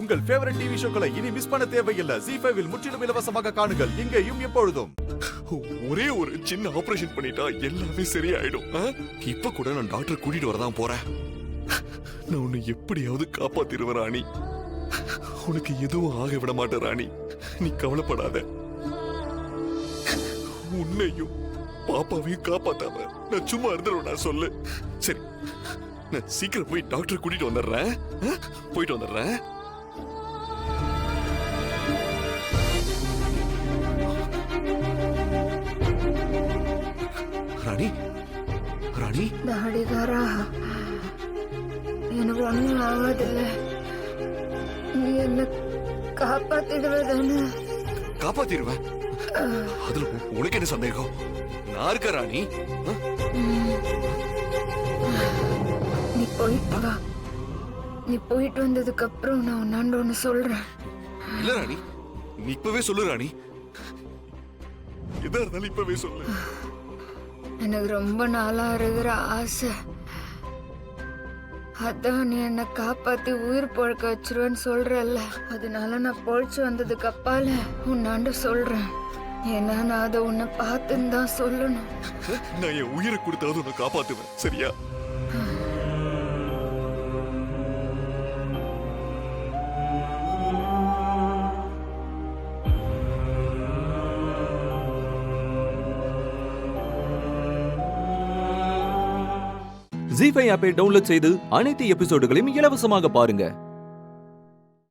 உங்கள் favourite TV ஷோக்களை இனி miss பண்ண தேவையில்லை. ZEE5 இல் முற்றிலும் இலவசமாக காணுங்கள். இங்கேயும் எப்பொழுதும். ஒரே ஒரு சின்ன ஆபரேஷன் பண்ணிட்டா எல்லாமே சரியாயிடும். இப்ப கூட நான் டாக்டர் கூட்டிட்டு வரதான் போறேன். நான் உன்னை எப்படியாவது காப்பாத்திருவேன் ராணி. உனக்கு எதுவும் ஆக விட மாட்டேன் ராணி. நீ கவலைப்படாத. உன்னையும் பாப்பாவையும் காப்பாத்தாம நான் சும்மா இருந்துருவேன். நான் சொல்லு. சரி, நான் சீக்கிரம் போய் டாக்டர் கூட்டிட்டு வந்துடுறேன். போயிட்டு வந்துடுறேன். ராணி, ராணி, தாடிகாரா, எனக்கு ஒண்ணும் ஆகாதில்ல. நீ என்ன காப்பாத்திடுவதானே? காப்பாத்திடுவேன். அதுல உனக்கு என்ன சந்தேகம்? நான் இருக்க ராணி. நீ போயிட்டு வா. நீ போயிட்டு வந்ததுக்கு அப்புறம் நான் உன்னாண்ட ஒண்ணு சொல்றேன். இல்ல ராணி, நீ இப்பவே சொல்லு ராணி. எதா இருந்தாலும் இப்பவே சொல்லு. எனக்கு ரொம்ப நாளா இருக்கிற ஆசை. அதான் நீ என்ன காப்பாத்தி உயிர் பொழக்க வச்சிருவேன்னு சொல்றல்ல. அதனால நான் பொழைச்சு வந்ததுக்கு அப்பால உன்னாண்ட சொல்றேன். ஏன்னா நான் அதை உன்னை பார்த்துன்னு தான் சொல்லணும். நான் என் உயிரை கொடுத்தாவது உன்னை காப்பாத்துவேன். சரியா? ZEE5 ஆப்பை டவுன்லோட் செய்து அனைத்து எபிசோடுகளையும் இலவசமாக பாருங்க.